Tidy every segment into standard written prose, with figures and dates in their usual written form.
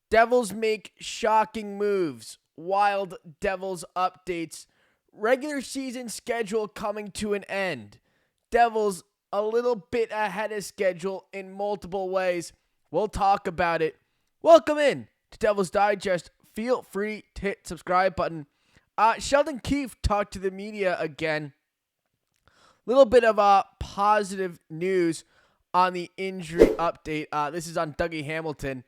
Devils make shocking moves. Wild Devils updates. Regular season schedule coming to an end. Devils a little bit ahead of schedule in multiple ways. We'll talk about it. Welcome in to Devils Digest. Feel free to hit subscribe button. Sheldon Keefe talked to the media again. Little bit of positive news on the injury update. This is on Dougie Hamilton.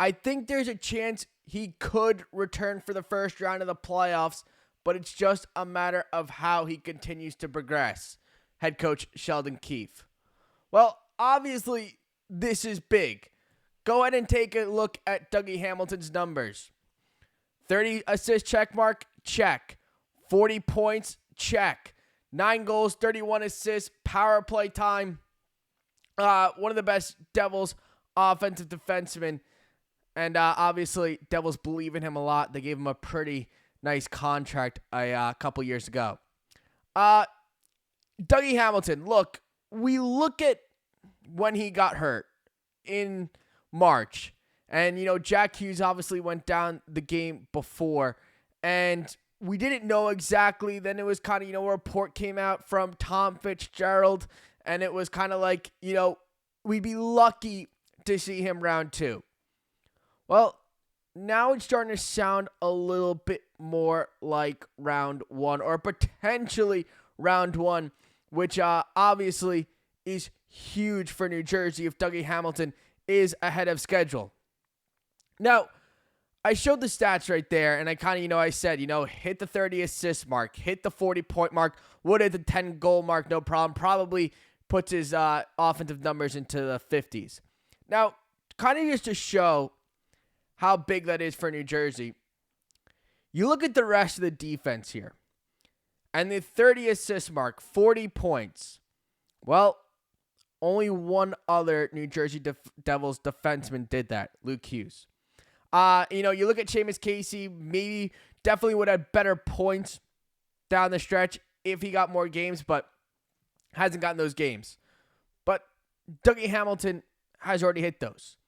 I think there's a chance he could return for the first round of the playoffs, but it's just a matter of how he continues to progress. Head coach Sheldon Keefe. Well, obviously, this is big. Go ahead and take a look at Dougie Hamilton's numbers. 30 assist check mark, check. 40 points, check. 9 goals, 31 assists, power play time. One of the best Devils offensive defensemen. And obviously, Devils believe in him a lot. They gave him a pretty nice contract a couple years ago. Dougie Hamilton, look, we look at when he got hurt in March. And, Jack Hughes obviously went down the game before. And we didn't know exactly. Then it was kind of, a report came out from Tom Fitzgerald. And it was kind of like, we'd be lucky to see him round 2. Well, now it's starting to sound a little bit more like round 1 or potentially round 1, which obviously is huge for New Jersey if Dougie Hamilton is ahead of schedule. Now, I showed the stats right there, and I kind of, I said, hit the 30 assist mark, hit the 40-point mark, would hit the 10-goal mark, no problem. Probably puts his offensive numbers into the 50s. Now, kind of just to show how big that is for New Jersey, you look at the rest of the defense here. And the 30 assist mark, 40 points. Well, only one other New Jersey Devils defenseman did that, Luke Hughes. You look at Seamus Casey, maybe definitely would have better points down the stretch if he got more games, but hasn't gotten those games. But Dougie Hamilton has already hit those.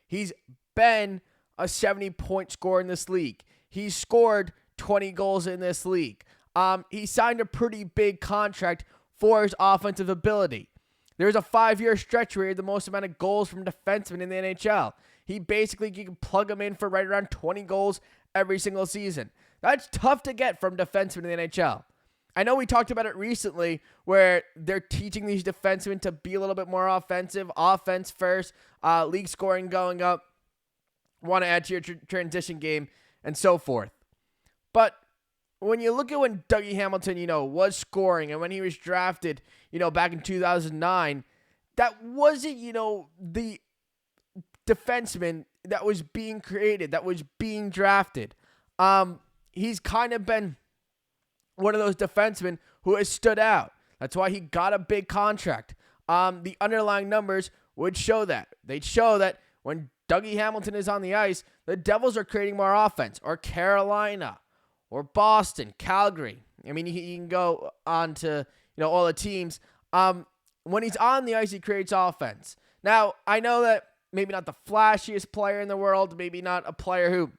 He's been a 70-point scorer in this league. He's scored 20 goals in this league. He signed a pretty big contract for his offensive ability. There's a 5-year stretch where he had the most amount of goals from defensemen in the NHL. He basically, you can plug him in for right around 20 goals every single season. That's tough to get from defensemen in the NHL. I know we talked about it recently where they're teaching these defensemen to be a little bit more offensive, offense first, league scoring going up, want to add to your transition game, and so forth. But when you look at when Dougie Hamilton, was scoring and when he was drafted, back in 2009, that wasn't, the defenseman that was being created, that was being drafted. He's kind of been one of those defensemen who has stood out. That's why he got a big contract. The underlying numbers would show that. They'd show that when Dougie Hamilton is on the ice, the Devils are creating more offense, or Carolina, or Boston, Calgary. I mean, he can go on to, all the teams. When he's on the ice, he creates offense. Now, I know that maybe not the flashiest player in the world, maybe not a player who,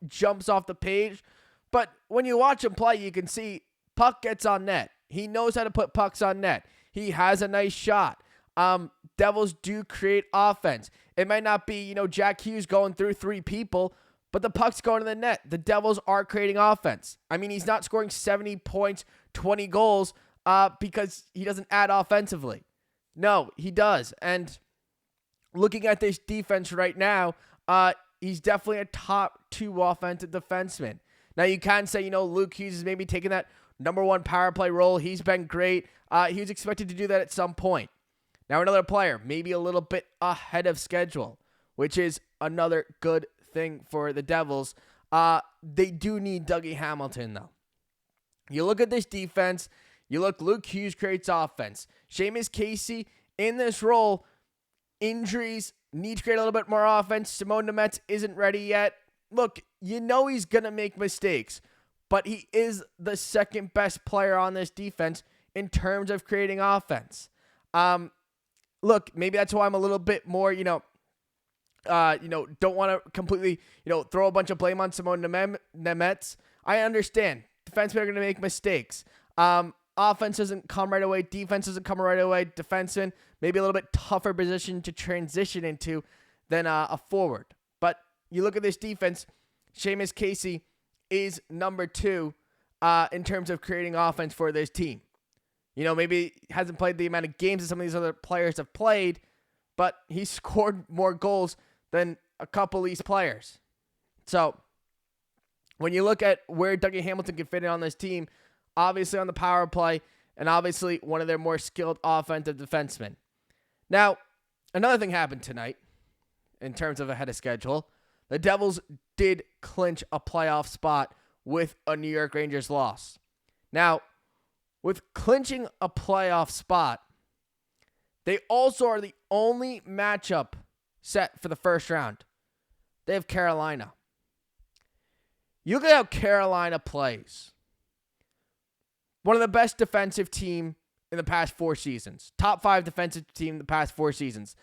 jumps off the page, but when you watch him play, you can see puck gets on net. He knows how to put pucks on net. He has a nice shot. Devils do create offense. It might not be, Jack Hughes going through 3 people, but the puck's going to the net. The Devils are creating offense. I mean, he's not scoring 70 points, 20 goals because he doesn't add offensively. No, he does. And looking at this defense right now, he's definitely a top 2 offensive defenseman. Now, you can say, Luke Hughes is maybe taking that number 1 power play role. He's been great. He was expected to do that at some point. Now, another player, maybe a little bit ahead of schedule, which is another good thing for the Devils. They do need Dougie Hamilton, though. You look at this defense, Luke Hughes creates offense. Seamus Casey, in this role, injuries, need to create a little bit more offense. Simone Nemec isn't ready yet. Look, he's going to make mistakes, but he is the second best player on this defense in terms of creating offense. Look, maybe that's why I'm a little bit more, don't want to completely, throw a bunch of blame on Simone Nemec. I understand. Defensemen are going to make mistakes. Offense doesn't come right away. Defense doesn't come right away. Defenseman, maybe a little bit tougher position to transition into than a forward. But you look at this defense, Seamus Casey is number 2 in terms of creating offense for this team. Maybe hasn't played the amount of games that some of these other players have played, but he scored more goals than a couple of these players. So when you look at where Dougie Hamilton can fit in on this team, obviously on the power play, and obviously one of their more skilled offensive defensemen. Now, another thing happened tonight in terms of ahead of schedule. The Devils did clinch a playoff spot with a New York Rangers loss. Now, with clinching a playoff spot, they also are the only matchup set for the first round. They have Carolina. You look at how Carolina plays. One of the best defensive team in the past 4 seasons. Top 5 defensive team in the past 4 seasons.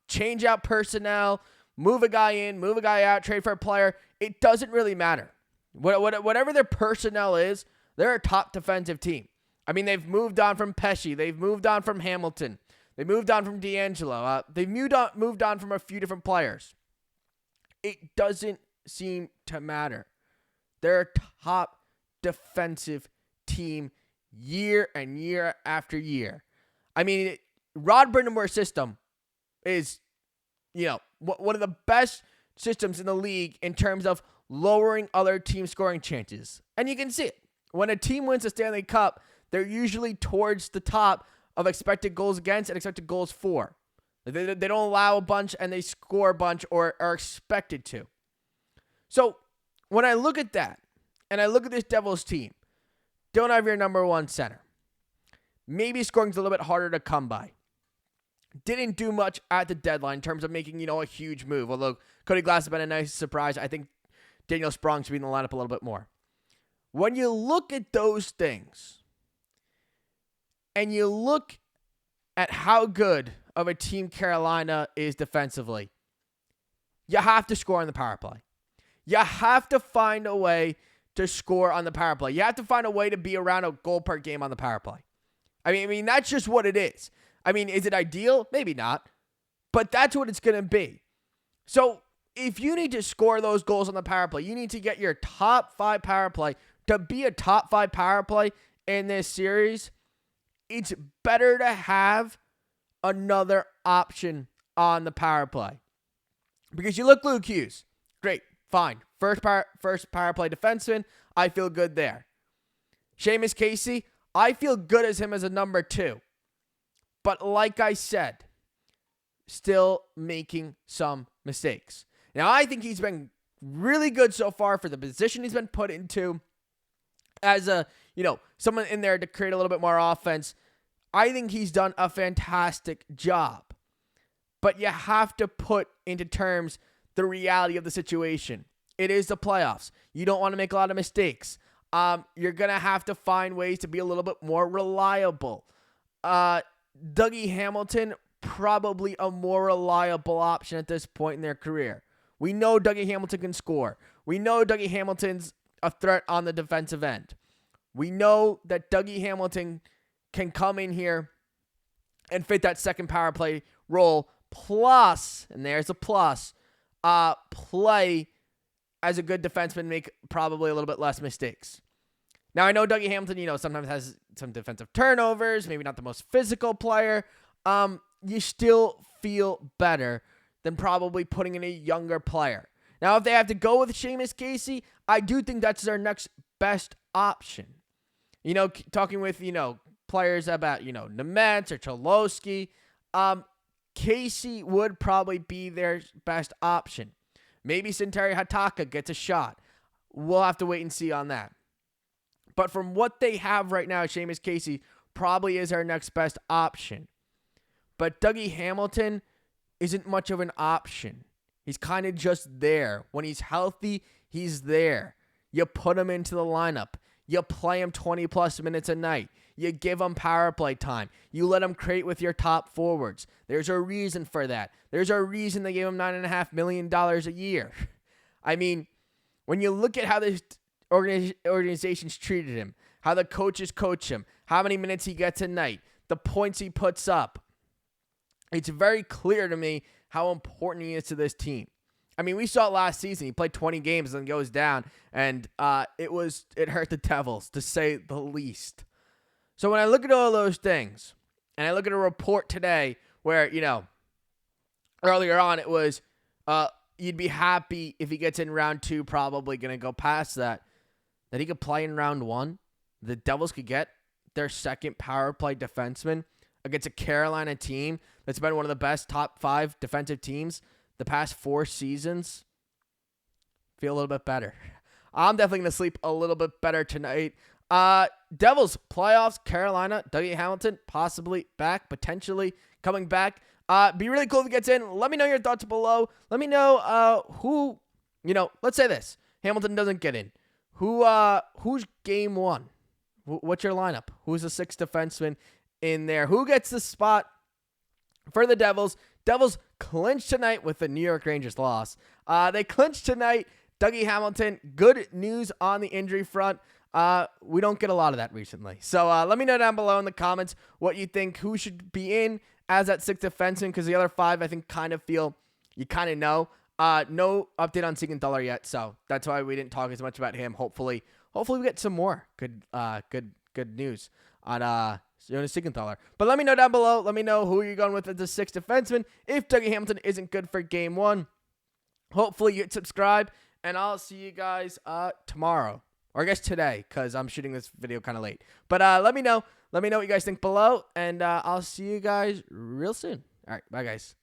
Change out personnel, move a guy in, move a guy out, trade for a player. It doesn't really matter. Whatever their personnel is, they're a top defensive team. I mean, they've moved on from Pesce. They've moved on from Hamilton. They moved on from D'Angelo. They've moved on from a few different players. It doesn't seem to matter. They're a top defensive team year and year after year. I mean, Rod Brind'Amour's system is, one of the best systems in the league in terms of lowering other team scoring chances. And you can see it. When a team wins a Stanley Cup, they're usually towards the top of expected goals against and expected goals for. They don't allow a bunch and they score a bunch or are expected to. So when I look at that and I look at this Devils team, don't have your number 1 center. Maybe scoring's a little bit harder to come by. Didn't do much at the deadline in terms of making, a huge move. Although Cody Glass has been a nice surprise. I think Daniel Sprong should be in the lineup a little bit more. When you look at those things and you look at how good of a team Carolina is defensively, you have to score on the power play. You have to find a way to score on the power play. You have to find a way to be around a goal per game on the power play. I mean, that's just what it is. I mean, is it ideal? Maybe not. But that's what it's going to be. So if you need to score those goals on the power play, you need to get your top 5 power play to be a top 5 power play in this series. It's better to have another option on the power play. Because you look Luke Hughes. Great. Fine. First power play defenseman. I feel good there. Seamus Casey. I feel good as him as a number 2. But like I said, still making some mistakes. Now, I think he's been really good so far for the position he's been put into as a, someone in there to create a little bit more offense. I think he's done a fantastic job. But you have to put into terms the reality of the situation. It is the playoffs. You don't want to make a lot of mistakes. You're going to have to find ways to be a little bit more reliable. Dougie Hamilton, probably a more reliable option at this point in their career. We know Dougie Hamilton can score. We know Dougie Hamilton's a threat on the defensive end. We know that Dougie Hamilton can come in here and fit that second power play role. Plus, and there's a plus, play as a good defenseman, make probably a little bit less mistakes. Now, I know Dougie Hamilton, sometimes has some defensive turnovers, maybe not the most physical player. You still feel better than probably putting in a younger player. Now, if they have to go with Seamus Casey, I do think that's their next best option. Talking with, players about, Nemec or Cholowski, Casey would probably be their best option. Maybe Santeri Hataka gets a shot. We'll have to wait and see on that. But from what they have right now, Seamus Casey probably is our next best option. But Dougie Hamilton isn't much of an option. He's kind of just there. When he's healthy, he's there. You put him into the lineup. You play him 20-plus minutes a night. You give them power play time. You let them create with your top forwards. There's a reason for that. There's a reason they gave him $9.5 million a year. I mean, when you look at how this organization's treated him, how the coaches coach him, how many minutes he gets a night, the points he puts up, it's very clear to me how important he is to this team. I mean, we saw it last season. He played 20 games and goes down, and it hurt the Devils, to say the least. So when I look at all those things, and I look at a report today where, earlier on it was you'd be happy if he gets in round 2, probably going to go past that he could play in round 1. The Devils could get their second power play defenseman against a Carolina team that's been one of the best top 5 defensive teams the past 4 seasons. Feel a little bit better. I'm definitely going to sleep a little bit better tonight. Devils, playoffs, Carolina, Dougie Hamilton, possibly back, potentially coming back. Be really cool if he gets in. Let me know your thoughts below. Let me know who, let's say this. Hamilton doesn't get in. Who's game 1? What's your lineup? Who's the 6th defenseman in there? Who gets the spot for the Devils? Devils clinched tonight with the New York Rangers loss. They clinched tonight. Dougie Hamilton, good news on the injury front. We don't get a lot of that recently. So let me know down below in the comments what you think, who should be in as that 6th defenseman, because the other 5, I think, kind of feel you kind of know. No update on Siegenthaler yet, so that's why we didn't talk as much about him. Hopefully we get some more good news on Jonas Siegenthaler. But let me know down below. Let me know who you're going with as the 6th defenseman. If Dougie Hamilton isn't good for game 1, hopefully you hit subscribe, and I'll see you guys tomorrow. Or I guess today, because I'm shooting this video kind of late. But let me know. Let me know what you guys think below, and I'll see you guys real soon. All right, bye, guys.